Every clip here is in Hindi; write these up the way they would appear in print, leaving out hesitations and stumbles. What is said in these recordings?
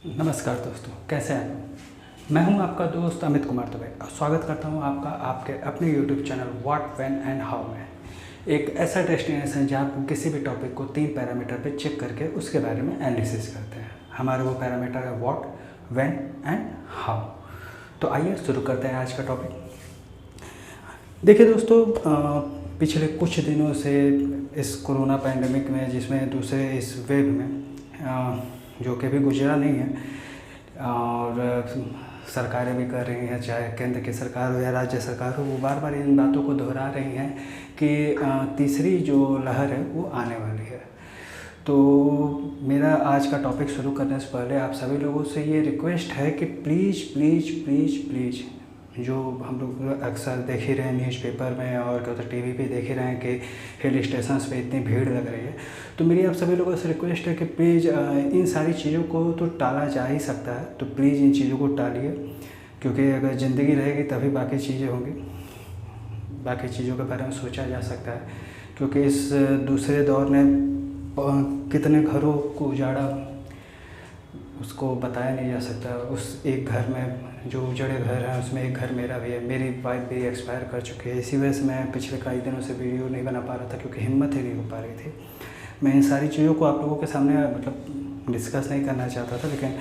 नमस्कार दोस्तों, कैसे हैं आप। मैं हूं आपका दोस्त अमित कुमार दुबे और स्वागत करता हूं आपका आपके अपने YouTube channel what when and how में। एक ऐसा डेस्टिनेशन जहां आप किसी भी टॉपिक को 3 पैरामीटर पे चेक करके उसके बारे में एनालिसिस करते हैं। हमारे वो पैरामीटर है व्हाट, व्हेन एंड हाउ। तो आइए शुरू करते हैं आज का टॉपिक। देखिए दोस्तों, पिछले कुछ दिनों से इस कोरोना पैंडमिक में, जिसमें दूसरे इस वेव में जो कि भी गुजरा नहीं है और सरकारें भी कर रही हैं, चाहे केंद्र की सरकार हो या राज्य सरकार हो, वो बार बार इन बातों को दोहरा रही हैं कि तीसरी जो लहर है वो आने वाली है। तो मेरा आज का टॉपिक शुरू करने से पहले आप सभी लोगों से ये रिक्वेस्ट है कि प्लीज़ प्लीज़ प्लीज़ प्लीज़, जो हम लोग अक्सर देख ही रहे हैं न्यूज़पेपर में और क्या होता है टीवी पे देख ही रहे हैं कि हिल स्टेशंस पे इतनी भीड़ लग रही है। तो मेरी आप सभी लोगों से रिक्वेस्ट है कि प्लीज़ इन सारी चीज़ों को तो टाला जा ही सकता है, तो प्लीज़ इन चीज़ों को टालिए, क्योंकि अगर ज़िंदगी रहेगी तभी बाकी चीज़ें होंगी, बाकी चीज़ों के बारे में सोचा जा सकता है। क्योंकि इस दूसरे दौर ने कितने घरों को उजाड़ा उसको बताया नहीं जा सकता। उस एक घर में जो उजड़े घर हैं उसमें एक घर मेरा भी है, मेरी वाइफ भी एक्सपायर कर चुकी है। इसी वजह से मैं पिछले कई दिनों से वीडियो नहीं बना पा रहा था, क्योंकि हिम्मत ही नहीं हो पा रही थी। मैं इन सारी चीज़ों को आप लोगों के सामने डिस्कस नहीं करना चाहता था, लेकिन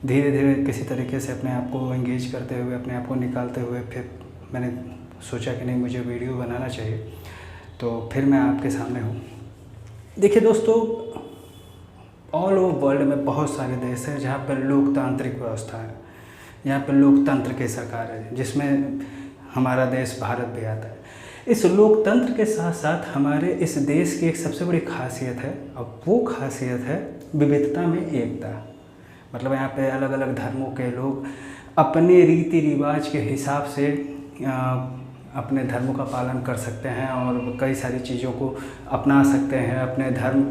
धीरे धीरे किसी तरीके से अपने आप को एंगेज करते हुए, अपने आप को निकालते हुए, फिर मैंने सोचा कि नहीं, मुझे वीडियो बनाना चाहिए। तो फिर मैं आपके सामने हूँ। देखिए दोस्तों, ऑल ओवर वर्ल्ड में बहुत सारे देश हैं जहाँ पर लोकतांत्रिक व्यवस्था है, यहाँ पर लोकतंत्र की सरकार है, जिसमें हमारा देश भारत भी आता है। इस लोकतंत्र के साथ साथ हमारे इस देश की एक सबसे बड़ी खासियत है, और वो खासियत है विविधता में एकता। मतलब यहाँ पे अलग अलग धर्मों के लोग अपने रीति रिवाज के हिसाब से अपने धर्मों का पालन कर सकते हैं और कई सारी चीज़ों को अपना सकते हैं, अपने धर्म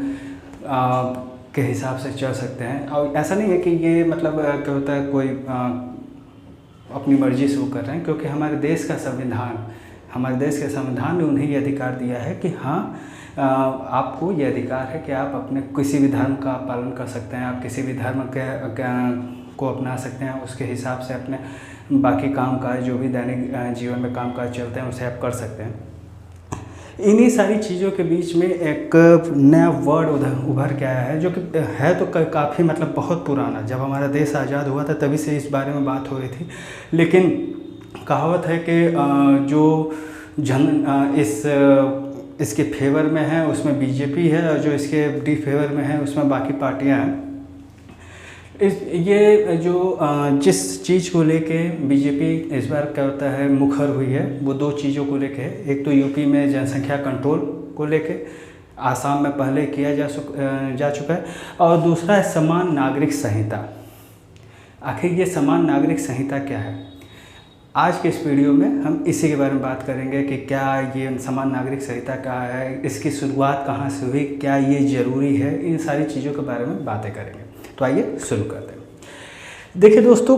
के हिसाब से चल सकते हैं। और ऐसा नहीं है कि ये मतलब क्या होता है कोई अपनी मर्ज़ी से वो कर रहे हैं, क्योंकि हमारे देश का संविधान ने उन्हें ये अधिकार दिया है कि हाँ, आपको ये अधिकार है कि आप अपने किसी भी धर्म का पालन कर सकते हैं, आप किसी भी धर्म को अपना सकते हैं, उसके हिसाब से अपने बाकी कामकाज जो भी दैनिक जीवन में कामकाज चलते हैं उसे आप कर सकते हैं। इन्हीं सारी चीज़ों के बीच में एक नया वर्ड उभर के आया है, जो कि है तो काफ़ी मतलब बहुत पुराना। जब हमारा देश आज़ाद हुआ था तभी से इस बारे में बात हो रही थी, लेकिन कहावत है कि जो इसके फेवर में है उसमें बीजेपी है, और जो इसके डिफेवर में है उसमें बाकी पार्टियां हैं। ये जो जिस चीज़ को लेके बीजेपी इस बार क्या होता है मुखर हुई है, वो 2 चीज़ों को लेके है। एक तो यूपी में जनसंख्या कंट्रोल को लेके, आसाम में पहले किया जा चुका है, और दूसरा है समान नागरिक संहिता। आखिर ये समान नागरिक संहिता क्या है? आज के इस वीडियो में हम इसी के बारे में बात करेंगे कि क्या ये समान नागरिक संहिता क्या है, इसकी शुरुआत कहाँ से हुई, क्या ये ज़रूरी है, इन सारी चीज़ों के बारे में बातें करेंगे। तो आइए शुरू करते हैं। देखिए दोस्तों,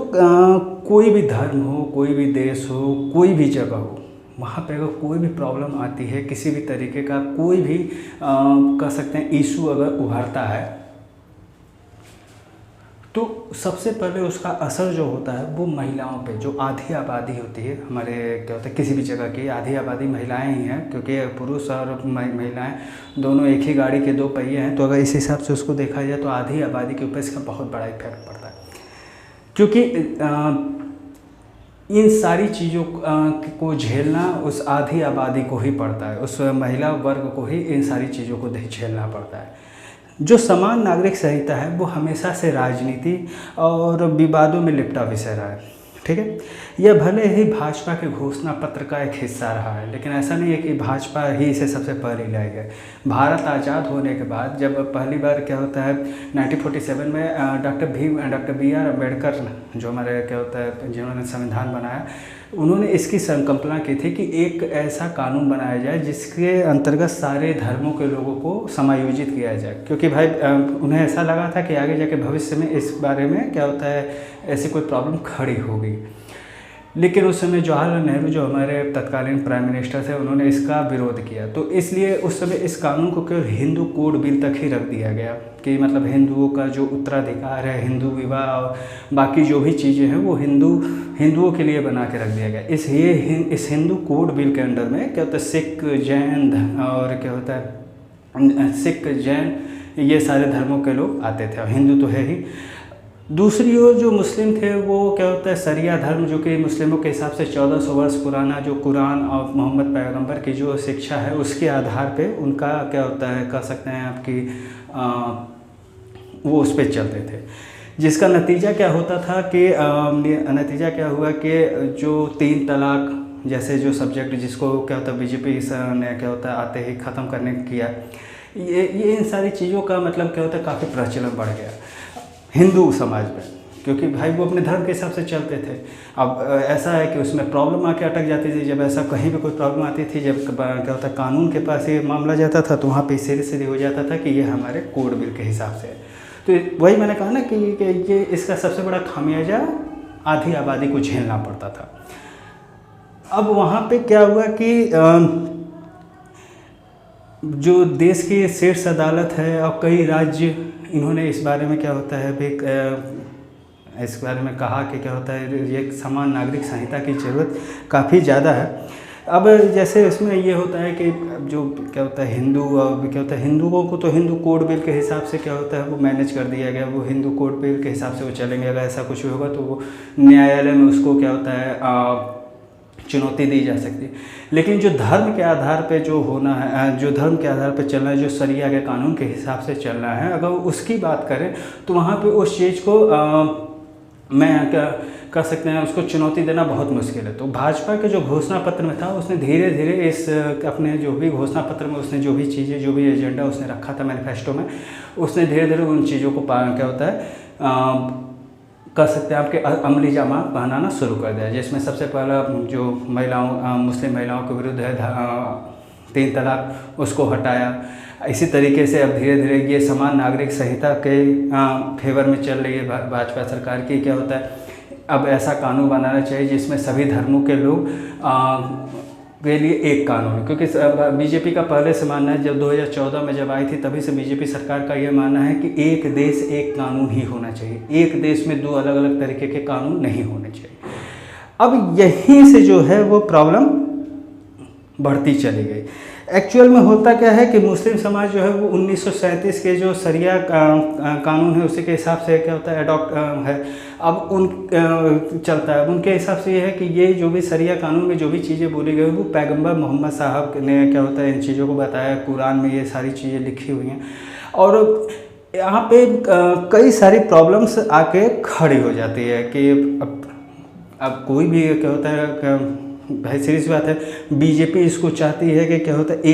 कोई भी धर्म हो, कोई भी देश हो, कोई भी जगह हो, वहाँ पे अगर कोई भी प्रॉब्लम आती है, किसी भी तरीके का कोई भी कह सकते हैं इशू अगर उभरता है, तो सबसे पहले उसका असर जो होता है वो महिलाओं पे, जो आधी आबादी होती है हमारे क्या होता है किसी भी जगह की आधी आबादी महिलाएं ही हैं, क्योंकि पुरुष और महिलाएं दोनों एक ही गाड़ी के 2 पहिए हैं। तो अगर इस हिसाब से उसको देखा जाए तो आधी आबादी के ऊपर इसका बहुत बड़ा इफेक्ट पड़ता है, क्योंकि इन सारी चीज़ों को झेलना उस आधी आबादी को ही पड़ता है, उस महिला वर्ग को ही इन सारी चीज़ों को झेलना पड़ता है। जो समान नागरिक संहिता है वो हमेशा से राजनीति और विवादों में लिपटा विषय रहा है, ठीक है। यह भले ही भाजपा के घोषणा पत्र का एक हिस्सा रहा है, लेकिन ऐसा नहीं है कि भाजपा ही इसे सबसे पहले लाई है। भारत आज़ाद होने के बाद जब पहली बार क्या होता है 1947 में डॉक्टर B.R. अम्बेडकर, जो हमारे क्या होता है जिन्होंने संविधान बनाया, उन्होंने इसकी संकल्पना की थी कि एक ऐसा कानून बनाया जाए जिसके अंतर्गत सारे धर्मों के लोगों को समायोजित किया जाए, क्योंकि भाई उन्हें ऐसा लगा था कि आगे जाके भविष्य में इस बारे में क्या होता है ऐसी कोई प्रॉब्लम खड़ी होगी। लेकिन उस समय जवाहरलाल नेहरू जो हमारे तत्कालीन प्राइम मिनिस्टर थे, उन्होंने इसका विरोध किया। तो इसलिए उस समय इस कानून को केवल हिंदू कोड बिल तक ही रख दिया गया कि मतलब हिंदुओं का जो उत्तराधिकार है, हिंदू विवाह और बाकी जो भी चीज़ें हैं वो हिंदुओं के लिए बना के रख दिया गया। इस हिंदू कोड बिल के अंडर में क्या होता है, सिख, जैन और क्या होता है, सिख, जैन, ये सारे धर्मों के लोग आते थे और हिंदू तो है ही। दूसरी ओर जो मुस्लिम थे वो क्या होता है, शरिया धर्म, जो कि मुस्लिमों के हिसाब से 1400 वर्ष पुराना जो कुरान और मोहम्मद पैगंबर की जो शिक्षा है उसके आधार पे उनका क्या होता है, कह सकते हैं आपकी वो उस पर चलते थे। जिसका नतीजा क्या होता था कि नतीजा क्या हुआ कि जो 3 तलाक जैसे जो सब्जेक्ट जिसको क्या होता है बीजेपी ने क्या होता है आते ही ख़त्म करने किया, ये इन सारी चीज़ों का मतलब क्या होता है काफ़ी प्रचलन बढ़ गया हिंदू समाज में, क्योंकि भाई वो अपने धर्म के हिसाब से चलते थे। अब ऐसा है कि उसमें प्रॉब्लम आके अटक जाती थी। जब ऐसा कहीं भी कोई प्रॉब्लम आती थी, जब क्या होता है कानून के पास ये मामला जाता था तो वहाँ पे सीधे हो जाता था कि ये हमारे कोड बिल के हिसाब से है। तो वही मैंने कहा ना कि ये इसका सबसे बड़ा खामियाजा आधी आबादी को झेलना पड़ता था। अब वहाँ पे क्या हुआ कि जो देश की शीर्ष अदालत है और कई राज्य, इन्होंने इस बारे में क्या होता है इस बारे में कहा कि क्या होता है ये समान नागरिक संहिता की ज़रूरत काफ़ी ज़्यादा है। अब जैसे इसमें ये होता है कि जो क्या होता है हिंदू और क्या होता है हिंदुओं को तो हिंदू कोड बिल के हिसाब से क्या होता है वो मैनेज कर दिया गया, वो हिंदू कोड बिल के हिसाब से वो चलेंगे। अगर ऐसा कुछ होगा तो वो न्यायालय में उसको क्या होता है चुनौती दी जा सकती है। लेकिन जो धर्म के आधार पे जो होना है, जो धर्म के आधार पे चलना है, जो शरिया के कानून के हिसाब से चलना है, अगर उसकी बात करें तो वहाँ पे उस चीज़ को मैं क्या कर सकते हैं, उसको चुनौती देना बहुत मुश्किल है। तो भाजपा के जो घोषणा पत्र में था उसने धीरे धीरे इस अपने जो भी घोषणा पत्र में उसने जो भी चीज़ें, जो भी एजेंडा उसने रखा था मैनिफेस्टो में, उसने धीरे धीरे उन चीज़ों को क्या होता है कर सकते हैं आपके अमली जामा पहनाना शुरू कर दिया। जिसमें सबसे पहला जो मुस्लिम महिलाओं के विरुद्ध है 3 तलाक, उसको हटाया। इसी तरीके से अब धीरे धीरे ये समान नागरिक संहिता के फेवर में चल रही है भाजपा सरकार की। क्या होता है अब ऐसा कानून बनाना चाहिए जिसमें सभी धर्मों के लोग के लिए एक कानून है, क्योंकि बीजेपी का पहले से मानना है, जब 2014 में जब आई थी तभी से बीजेपी सरकार का ये मानना है कि एक देश एक कानून ही होना चाहिए, एक देश में 2 अलग अलग तरीके के कानून नहीं होने चाहिए। अब यहीं से जो है वो प्रॉब्लम बढ़ती चली गई। एक्चुअल में होता क्या है कि मुस्लिम समाज जो है वो 1937 के जो शरिया कानून है उसी के हिसाब से क्या होता है अडॉप्ट है। अब चलता है, अब उनके हिसाब से ये है कि ये जो भी शरिया कानून में जो भी चीज़ें बोली गई वो पैगंबर मोहम्मद साहब ने क्या होता है इन चीज़ों को बताया, कुरान में ये सारी चीज़ें लिखी हुई हैं। और यहाँ पे कई सारी प्रॉब्लम्स आके खड़ी हो जाती है कि अब कोई भी क्या होता है, भाई सीरियस बात है, बीजेपी इसको चाहती है कि क्या होता है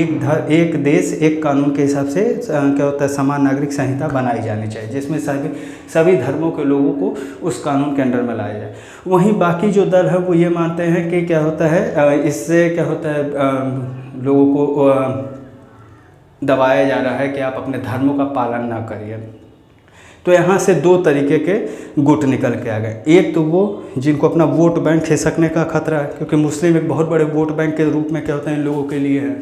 एक देश एक कानून के हिसाब से क्या होता है समान नागरिक संहिता बनाई जानी चाहिए, जिसमें सभी धर्मों के लोगों को उस कानून के अंडर में लाया जाए। वहीं बाकी जो दल है वो ये मानते हैं कि क्या होता है इससे क्या होता है लोगों को दबाया जा रहा है कि आप अपने धर्मों का पालन ना करिए। तो यहाँ से 2 तरीके के गुट निकल के आ गए। एक तो वो जिनको अपना वोट बैंक खिसकने का खतरा है, क्योंकि मुस्लिम एक बहुत बड़े वोट बैंक के रूप में क्या होता है इन लोगों के लिए है।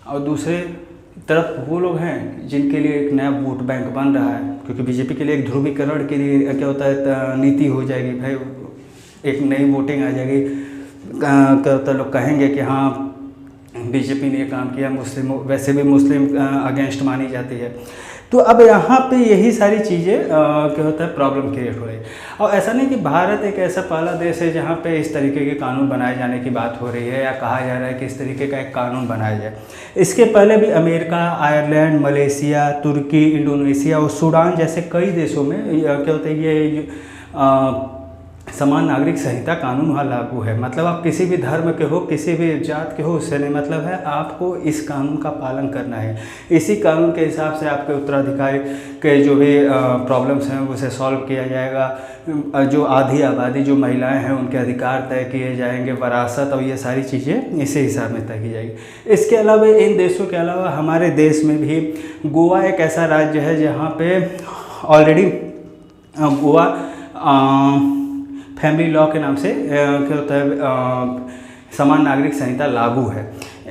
और दूसरे तरफ वो लोग हैं जिनके लिए एक नया वोट बैंक बन रहा है, क्योंकि बीजेपी के लिए एक ध्रुवीकरण के लिए क्या होता है नीति हो जाएगी, भाई एक नई वोटिंग आ जाएगी। क्या होता है लोग कहेंगे कि हाँ बीजेपी ने ये काम किया, मुस्लिम वैसे भी मुस्लिम अगेंस्ट मानी जाती है। तो अब यहाँ पे यही सारी चीज़ें क्या होता है प्रॉब्लम क्रिएट हो रही है। और ऐसा नहीं कि भारत एक ऐसा पहला देश है जहाँ पे इस तरीके के कानून बनाए जाने की बात हो रही है या कहा जा रहा है कि इस तरीके का एक कानून बनाया जाए। इसके पहले भी अमेरिका, आयरलैंड, मलेशिया, तुर्की, इंडोनेशिया और सूडान जैसे कई देशों में क्या होता है ये समान नागरिक संहिता कानून वहाँ लागू है। मतलब आप किसी भी धर्म के हो, किसी भी जात के हो, उससे नहीं मतलब है, आपको इस कानून का पालन करना है। इसी कानून के हिसाब से आपके उत्तराधिकारी के जो भी प्रॉब्लम्स हैं उसे सॉल्व किया जाएगा। जो आधी आबादी जो महिलाएं हैं उनके अधिकार तय किए जाएंगे, वरासत और ये सारी चीज़ें इसी हिसाब में तय की जाएगी। इसके अलावा इन देशों के अलावा हमारे देश में भी गोवा एक ऐसा राज्य है जहाँ पे ऑलरेडी गोवा फैमिली लॉ के नाम से क्या होता है समान नागरिक संहिता लागू है।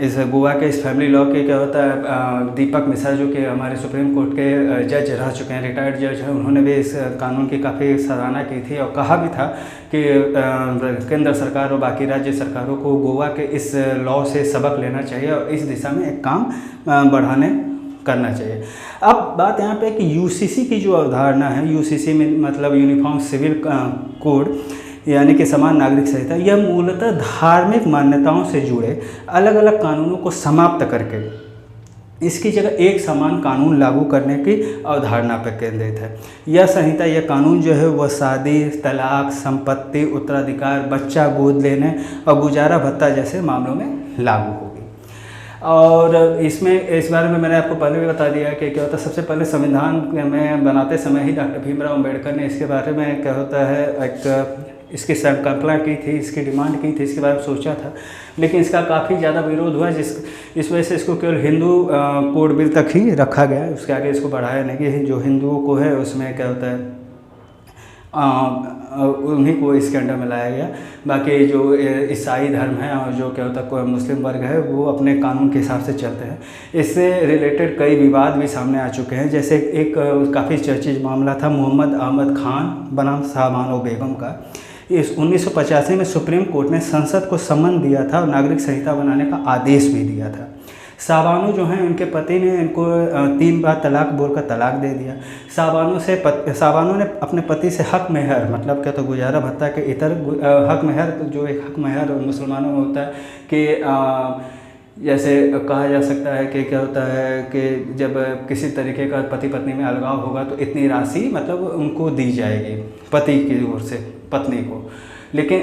इस गोवा के इस फैमिली लॉ के क्या होता है दीपक मिश्रा जो कि हमारे सुप्रीम कोर्ट के जज रह चुके हैं, रिटायर्ड जज हैं, उन्होंने भी इस कानून की काफ़ी सराहना की थी और कहा भी था कि केंद्र सरकार और बाकी राज्य सरकारों को गोवा के इस लॉ से सबक लेना चाहिए और इस दिशा में एक काम बढ़ाने करना चाहिए। अब बात यहाँ पे कि यूसीसी की जो अवधारणा है, यूसीसी में मतलब यूनिफॉर्म सिविल कोड यानी कि समान नागरिक संहिता, यह मूलतः धार्मिक मान्यताओं से जुड़े अलग अलग कानूनों को समाप्त करके इसकी जगह एक समान कानून लागू करने की अवधारणा पर केंद्रित है। यह संहिता, यह कानून जो है वह शादी, तलाक, संपत्ति, उत्तराधिकार, बच्चा गोद लेने और गुजारा भत्ता जैसे मामलों में लागू होगी। और इसमें इस बारे में मैंने आपको पहले भी बता दिया कि क्या होता है, सबसे पहले संविधान में बनाते समय ही डॉक्टर भीमराव अम्बेडकर ने इसके बारे में क्या होता है एक इसकी संकल्पना की थी, इसकी डिमांड की थी, इसके बारे में सोचा था, लेकिन इसका काफ़ी ज़्यादा विरोध हुआ इस वजह से इसको केवल हिंदू कोड बिल तक ही रखा गया है। उसके आगे इसको बढ़ाया नहीं कि जो हिंदुओं को है उसमें क्या होता है उन्हीं को इसके अंडर में लाया गया। बाकी जो ईसाई धर्म है और जो क्या होता है कोई मुस्लिम वर्ग है वो अपने कानून के हिसाब से चलते हैं। इससे रिलेटेड कई विवाद भी सामने आ चुके हैं। जैसे एक काफ़ी चर्चित मामला था मोहम्मद अहमद खान बनाम शाहबानो बेगम का। इस 1985 में सुप्रीम कोर्ट ने संसद को सम्मन दिया था और नागरिक संहिता बनाने का आदेश भी दिया था। शाहबानो जो हैं उनके पति ने इनको 3 बार तलाक बोलकर तलाक दे दिया। शाहबानो ने अपने पति से हक मेहर मतलब क्या तो गुजारा भत्ता के इतर हक मेहर, जो एक हक मेहर मुसलमानों में होता है कि जैसे कहा जा सकता है कि क्या होता है कि जब किसी तरीके का पति पत्नी में अलगाव होगा तो इतनी राशि मतलब उनको दी जाएगी पति की ओर से पत्नी को, लेकिन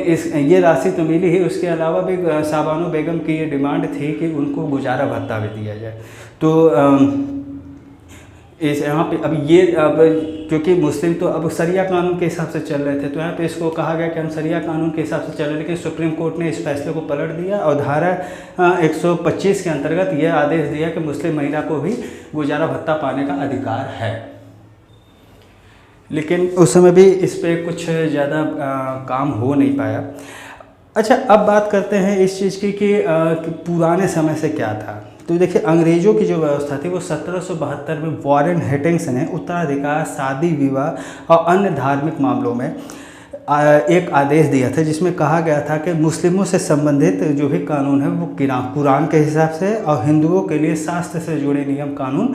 ये राशि तो मिली ही, उसके अलावा भी शाहबानो बेगम की ये डिमांड थी कि उनको गुजारा भत्ता भी दिया जाए। तो इस यहाँ पे अब क्योंकि मुस्लिम तो अब शरिया कानून के हिसाब से चल रहे थे, तो यहाँ पे इसको कहा गया कि हम शरिया कानून के हिसाब से चल रहे हैं, लेकिन सुप्रीम कोर्ट ने इस फैसले को पलट दिया और धारा 125 के अंतर्गत यह आदेश दिया कि मुस्लिम महिला को भी गुजारा भत्ता पाने का अधिकार है। लेकिन उस समय भी इस पर कुछ ज़्यादा काम हो नहीं पाया। अच्छा, अब बात करते हैं इस चीज़ की कि पुराने समय से क्या था। तो देखिए, अंग्रेज़ों की जो व्यवस्था थी वो 1772 में वॉरेन हेस्टिंग्स ने उत्तराधिकार, शादी विवाह और अन्य धार्मिक मामलों में एक आदेश दिया था, जिसमें कहा गया था कि मुस्लिमों से संबंधित जो भी कानून है वो कुरान के हिसाब से और हिंदुओं के लिए शास्त्र से जुड़े नियम कानून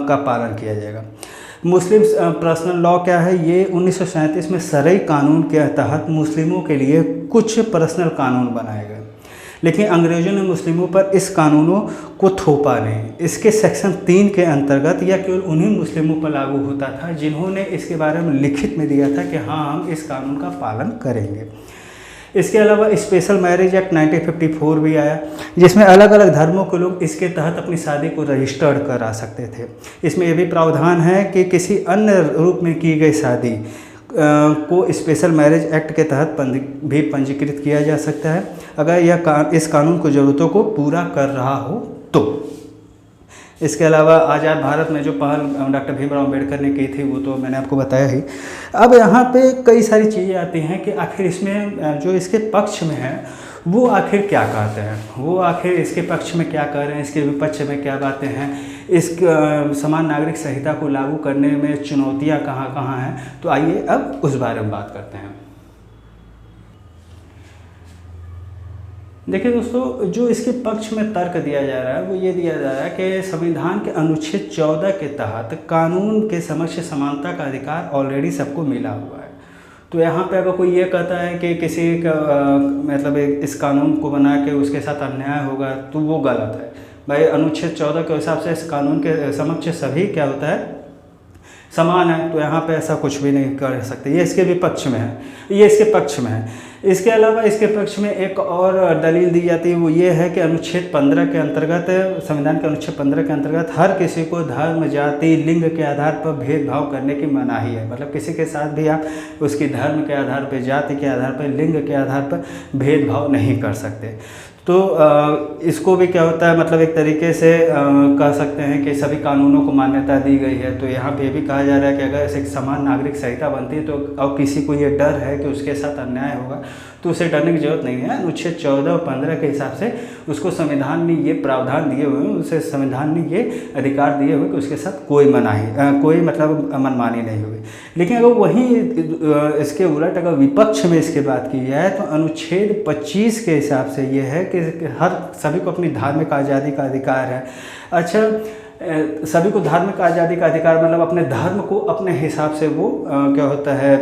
का पालन किया जाएगा। मुस्लिम पर्सनल लॉ क्या है, ये 1937 में सरई कानून के तहत मुस्लिमों के लिए कुछ पर्सनल कानून बनाए गए, लेकिन अंग्रेज़ों ने मुस्लिमों पर इस कानूनों को थोपा नहीं। इसके सेक्शन 3 के अंतर्गत यह केवल उन्हीं मुस्लिमों पर लागू होता था जिन्होंने इसके बारे में लिखित में दिया था कि हाँ, हम इस कानून का पालन करेंगे। इसके अलावा स्पेशल मैरिज एक्ट 1954 भी आया, जिसमें अलग अलग धर्मों के लोग इसके तहत अपनी शादी को रजिस्टर्ड करा सकते थे। इसमें यह भी प्रावधान है कि किसी अन्य रूप में की गई शादी को स्पेशल मैरिज एक्ट के तहत भी पंजीकृत किया जा सकता है, अगर यह इस कानून को ज़रूरतों को पूरा कर रहा हो तो। इसके अलावा आज़ाद भारत में जो पहल डॉक्टर भीमराव अम्बेडकर ने की थी वो तो मैंने आपको बताया ही। अब यहाँ पे कई सारी चीज़ें आती हैं कि आखिर इसमें जो इसके पक्ष में है वो आखिर क्या कहते हैं, वो आखिर इसके पक्ष में क्या कह रहे हैं, इसके विपक्ष में क्या बातें हैं, इस समान नागरिक संहिता को लागू करने में चुनौतियाँ कहाँ कहाँ हैं। तो आइए अब उस बारे में बात करते हैं। देखिए दोस्तों, जो इसके पक्ष में तर्क दिया जा रहा है वो ये दिया जा रहा है कि संविधान के अनुच्छेद 14 के तहत कानून के समक्ष समानता का अधिकार ऑलरेडी सबको मिला हुआ है। तो यहाँ पे अगर कोई ये कहता है कि किसी का मतलब इस कानून को बना के उसके साथ अन्याय होगा तो वो गलत है। भाई, अनुच्छेद 14 के हिसाब से इस कानून के समक्ष सभी क्या होता है, समान है। तो यहाँ पे ऐसा कुछ भी नहीं कर सकते। ये इसके विपक्ष में है, ये इसके पक्ष में है। इसके अलावा इसके पक्ष में एक और दलील दी जाती है, वो ये है कि अनुच्छेद 15 के अंतर्गत, संविधान के अनुच्छेद 15 के अंतर्गत हर किसी को धर्म, जाति, लिंग के आधार पर भेदभाव करने की मनाही है। मतलब किसी के साथ भी आप उसकी धर्म के आधार पर, जाति के आधार पर, लिंग के आधार पर भेदभाव नहीं कर सकते। तो इसको भी क्या होता है, मतलब एक तरीके से कह सकते हैं कि सभी कानूनों को मान्यता दी गई है। तो यहाँ पे ये भी कहा जा रहा है कि अगर ऐसे एक समान नागरिक संहिता बनती है तो और किसी को ये डर है कि उसके साथ अन्याय होगा तो उसे डरने की जरूरत नहीं है। अनुच्छेद 14 और 15 के हिसाब से उसको संविधान ने ये प्रावधान दिए हुए हैं, उसे संविधान ने ये अधिकार दिए हुए कि उसके साथ कोई कोई मतलब मनमानी नहीं होगी। लेकिन अगर वहीं इसके उलट अगर विपक्ष में इसके बात की जाए तो अनुच्छेद 25 के हिसाब से ये है कि हर सभी को अपनी धार्मिक आज़ादी का अधिकार है। अच्छा, सभी को धार्मिक आज़ादी का अधिकार मतलब अपने धर्म को अपने हिसाब से वो क्या होता है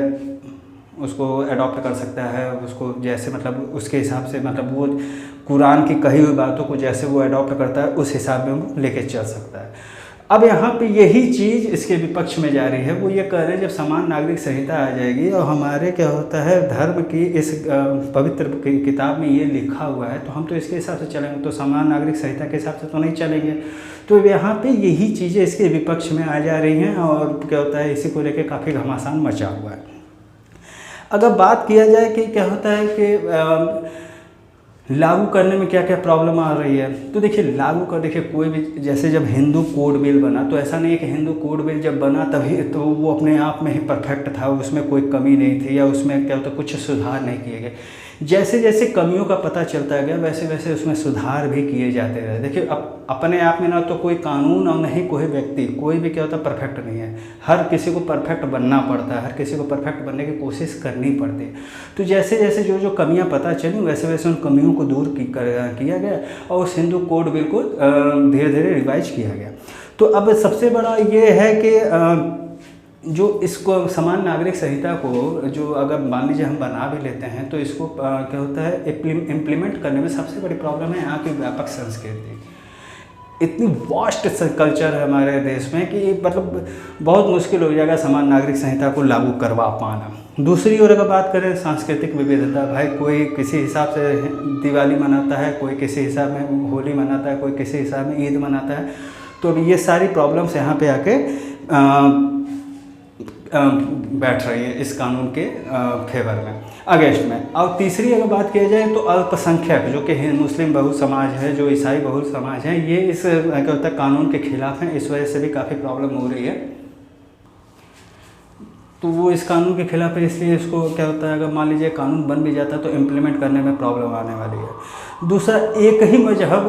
उसको अडॉप्ट कर सकता है, उसको जैसे मतलब उसके हिसाब से मतलब वो कुरान की कही हुई बातों को जैसे वो अडॉप्ट करता है उस हिसाब में वो लेके चल सकता है। अब यहाँ पे यही चीज़ इसके विपक्ष में जा रही है, वो ये कह रहे हैं जब समान नागरिक संहिता आ जाएगी और हमारे क्या होता है धर्म की इस पवित्र किताब में ये लिखा हुआ है तो हम तो इसके हिसाब से चलेंगे, तो समान नागरिक संहिता के हिसाब से तो नहीं चलेंगे। तो यहाँ पे यही चीज़ें इसके विपक्ष में आ जा रही हैं और क्या होता है इसी को लेकर काफ़ी घमासान मचा हुआ है। अगर बात किया जाए कि क्या होता है कि लागू करने में क्या क्या प्रॉब्लम आ रही है, तो देखिए लागू कर देखिए कोई भी जैसे जब हिंदू कोड बिल बना तो ऐसा नहीं है कि हिंदू कोड बिल जब बना तभी तो वो अपने आप में ही परफेक्ट था, उसमें कोई कमी नहीं थी या उसमें क्या होता कुछ सुधार नहीं किए गए। जैसे जैसे कमियों का पता चलता गया वैसे वैसे उसमें सुधार भी किए जाते रहे। देखिए अब अपने आप में ना तो कोई कानून और नहीं कोई व्यक्ति कोई भी क्या होता परफेक्ट नहीं है, हर किसी को परफेक्ट बनना पड़ता है, हर किसी को परफेक्ट बनने की कोशिश करनी पड़ती है। तो जैसे जैसे जो जो कमियां पता चली वैसे वैसे उन कमियों को दूर किया गया और उस हिंदू कोड बिल को धीरे धीरे रिवाइज किया गया। तो अब सबसे बड़ा ये है कि जो इसको समान नागरिक संहिता को जो अगर मान लीजिए हम बना भी लेते हैं तो इसको क्या होता है इम्प्लीमेंट करने में सबसे बड़ी प्रॉब्लम है यहाँ की व्यापक संस्कृति। इतनी वास्ट कल्चर है हमारे देश में कि मतलब बहुत मुश्किल हो जाएगा समान नागरिक संहिता को लागू करवा पाना। दूसरी ओर अगर बात करें सांस्कृतिक विविधता, भाई कोई किसी हिसाब से दिवाली मनाता है, कोई किसी हिसाब में होली मनाता है, कोई किसी हिसाब में ईद मनाता है। तो ये सारी प्रॉब्लम्स यहाँ पे आके बैठ रही है इस कानून के फेवर में, अगेंस्ट में। और तीसरी अगर बात किया जाए तो अल्पसंख्यक जो कि मुस्लिम बहुल समाज है, जो ईसाई बहुल समाज है, ये इस क्या होता है कानून के खिलाफ हैं। इस वजह से भी काफ़ी प्रॉब्लम हो रही है। तो वो इस कानून के खिलाफ है, इसलिए इसको क्या होता है अगर मान लीजिए कानून बन भी जाता है तो इम्प्लीमेंट करने में प्रॉब्लम आने वाली है। दूसरा, एक ही मजहब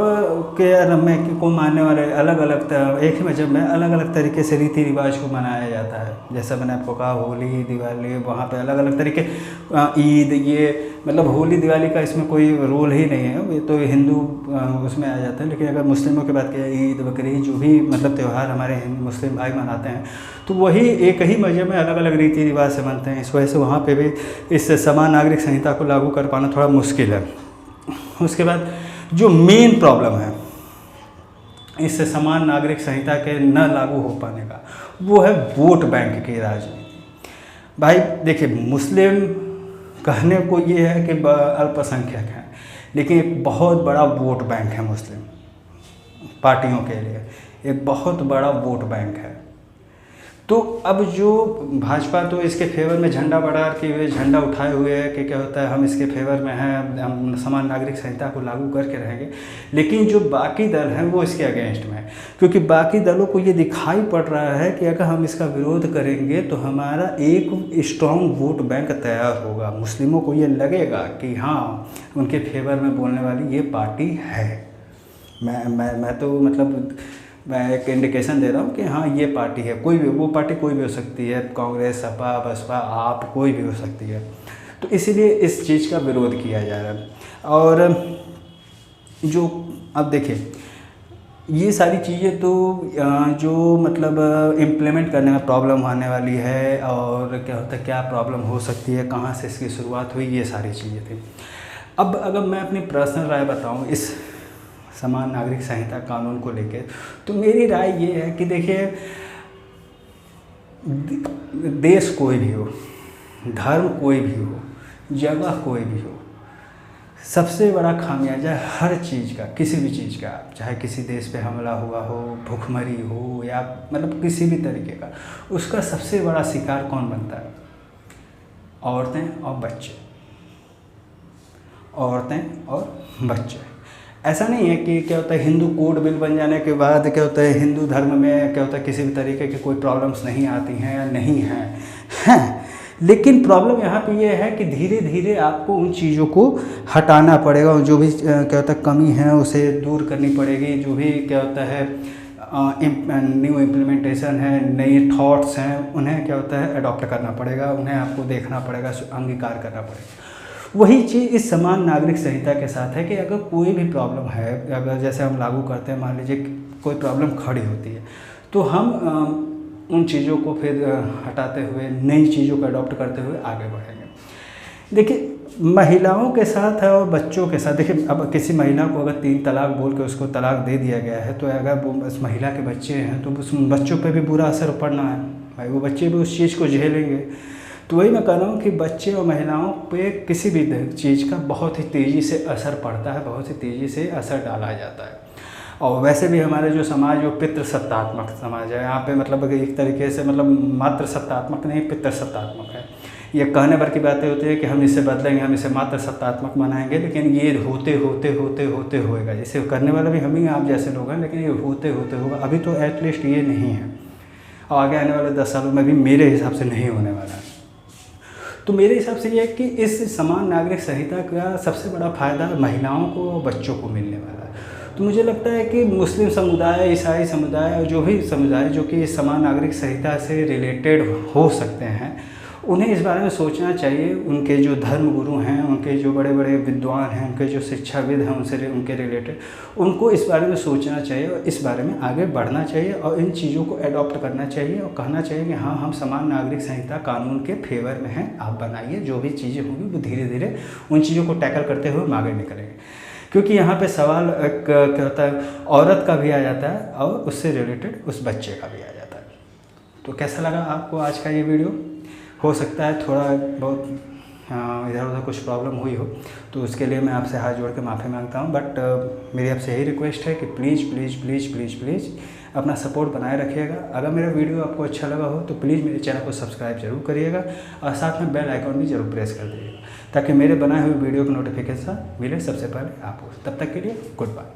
के में को मानने वाले अलग अलग एक ही मजहब में अलग अलग तरीके से रीति रिवाज को मनाया जाता है। जैसा मैंने आपको कहा होली दिवाली वहाँ पे अलग अलग तरीके, ईद, ये मतलब होली दिवाली का इसमें कोई रोल ही नहीं है, ये तो हिंदू उसमें आ जाता है। लेकिन अगर मुस्लिमों की बात किया ईद बकरीद जो भी मतलब त्यौहार हमारे मुस्लिम भाई मनाते हैं तो वही एक ही मजहब में अलग अलग रीति रिवाज से मनते हैं। इस वजह से वहाँ पे भी इस समान नागरिक संहिता को लागू कर पाना थोड़ा मुश्किल है। उसके बाद जो मेन प्रॉब्लम है इस समान नागरिक संहिता के न लागू हो पाने का वो है वोट बैंक की राजनीति। भाई देखिए मुस्लिम कहने को ये है कि अल्पसंख्यक हैं, लेकिन एक बहुत बड़ा वोट बैंक है मुस्लिम पार्टियों के लिए, एक बहुत बड़ा वोट बैंक है। तो अब जो भाजपा तो इसके फेवर में झंडा बढ़ा के झंडा उठाए हुए है कि क्या होता है हम इसके फेवर में हैं, हम समान नागरिक संहिता को लागू करके रहेंगे। लेकिन जो बाकी दल हैं वो इसके अगेंस्ट में है, क्योंकि बाकी दलों को ये दिखाई पड़ रहा है कि अगर हम इसका विरोध करेंगे तो हमारा एक स्ट्रॉन्ग वोट बैंक तैयार होगा। मुस्लिमों को ये लगेगा कि हाँ उनके फेवर में बोलने वाली ये पार्टी है। मैं तो मतलब मैं एक इंडिकेशन दे रहा हूँ कि हाँ ये पार्टी है, कोई भी वो पार्टी कोई भी हो सकती है, कांग्रेस सपा बसपा आप कोई भी हो सकती है। तो इसीलिए इस चीज़ का विरोध किया जा रहा है। और जो अब देखिए ये सारी चीज़ें तो जो मतलब इम्प्लीमेंट करने में प्रॉब्लम आने वाली है और क्या होता है क्या प्रॉब्लम हो सकती है, कहाँ से इसकी शुरुआत हुई, ये सारी चीज़ें थी। अब अगर मैं अपनी पर्सनल राय बताऊँ इस समान नागरिक संहिता कानून को लेकर, तो मेरी राय ये है कि देखिए देश कोई भी हो, धर्म कोई भी हो, जगह कोई भी हो, सबसे बड़ा खामियाजा हर चीज़ का, किसी भी चीज़ का, चाहे किसी देश पे हमला हुआ हो, भूखमरी हो या मतलब किसी भी तरीके का, उसका सबसे बड़ा शिकार कौन बनता है? औरतें और बच्चे, औरतें और बच्चे। ऐसा नहीं है कि क्या होता है हिंदू कोड बिल बन जाने के बाद क्या होता है हिंदू धर्म में क्या होता है किसी भी तरीके की कोई प्रॉब्लम्स नहीं आती हैं या नहीं हैं। लेकिन प्रॉब्लम यहाँ पे ये है कि धीरे धीरे आपको उन चीज़ों को हटाना पड़ेगा, जो भी क्या होता है कमी है उसे दूर करनी पड़ेगी। जो भी क्या होता है न्यू इम्प्लीमेंटेशन है, नए थॉट्स हैं, उन्हें क्या होता है अडॉप्ट करना पड़ेगा, उन्हें आपको देखना पड़ेगा, अंगीकार करना पड़ेगा। वही चीज़ इस समान नागरिक संहिता के साथ है कि अगर कोई भी प्रॉब्लम है, अगर जैसे हम लागू करते हैं, मान लीजिए कोई प्रॉब्लम खड़ी होती है, तो हम उन चीज़ों को फिर हटाते हुए नई चीज़ों को अडॉप्ट करते हुए आगे बढ़ेंगे। देखिए महिलाओं के साथ है और बच्चों के साथ, देखिए अब किसी महिला को अगर 3 तलाक बोल के उसको तलाक दे दिया गया है, तो अगर वो उस महिला के बच्चे हैं तो उस बच्चों पे भी बुरा असर पड़ना है भाई, वो बच्चे भी उस चीज़ को झेलेंगे। तो वही मैं कह रहा हूँ कि बच्चे और महिलाओं पे किसी भी चीज़ का बहुत ही तेज़ी से असर पड़ता है, बहुत ही तेज़ी से असर डाला जाता है। और वैसे भी हमारे जो समाज वो पितृसत्तात्मक समाज है, यहाँ पे मतलब एक तरीके से मतलब मात्र सत्तात्मक नहीं पितृसत्तात्मक है। ये कहने भर की बातें होती है कि हम इसे बदलेंगे, हम इसे मात्र सत्तात्मक बनाएंगे, लेकिन ये होते होते होते होते होएगा। इसे करने वाला भी हम ही आप जैसे लोग हैं, लेकिन ये होते होते होगा। अभी तो एटलीस्ट ये नहीं है, और आगे आने वाले 10 सालों में भी मेरे हिसाब से नहीं होने वाला है। तो मेरे हिसाब से ये है कि इस समान नागरिक संहिता का सबसे बड़ा फ़ायदा महिलाओं को और बच्चों को मिलने वाला है। तो मुझे लगता है कि मुस्लिम समुदाय, ईसाई समुदाय और जो भी समुदाय जो कि इस समान नागरिक संहिता से रिलेटेड हो सकते हैं, उन्हें इस बारे में सोचना चाहिए। उनके जो धर्म गुरु हैं, उनके जो बड़े बड़े विद्वान हैं, उनके जो शिक्षाविद हैं, उनके रिलेटेड उनको इस बारे में सोचना चाहिए और इस बारे में आगे बढ़ना चाहिए और इन चीज़ों को एडॉप्ट करना चाहिए और कहना चाहिए कि हाँ, हम समान नागरिक संहिता कानून के फेवर में हैं, आप बनाइए। जो भी चीज़ें होंगी वो धीरे धीरे उन चीज़ों को टैकल करते हुए हम आगे निकलेंगे। क्योंकि यहाँ पे सवाल एक क्या होता है औरत का भी आ जाता है और उससे रिलेटेड उस बच्चे का भी आ जाता है। तो कैसा लगा आपको आज का ये वीडियो? हो सकता है थोड़ा बहुत इधर उधर कुछ प्रॉब्लम हुई हो, तो उसके लिए मैं आपसे हाथ जोड़ के माफ़ी मांगता हूँ। बट मेरी आपसे यही रिक्वेस्ट है कि please please please please please अपना सपोर्ट बनाए रखिएगा। अगर मेरा वीडियो आपको अच्छा लगा हो तो प्लीज़ मेरे चैनल को सब्सक्राइब जरूर करिएगा और साथ में बेल आइकॉन भी जरूर प्रेस कर दीजिएगा, ताकि मेरे बनाए हुए वीडियो का नोटिफिकेशन मिले सबसे पहले आपको। तब तक के लिए गुड बाय।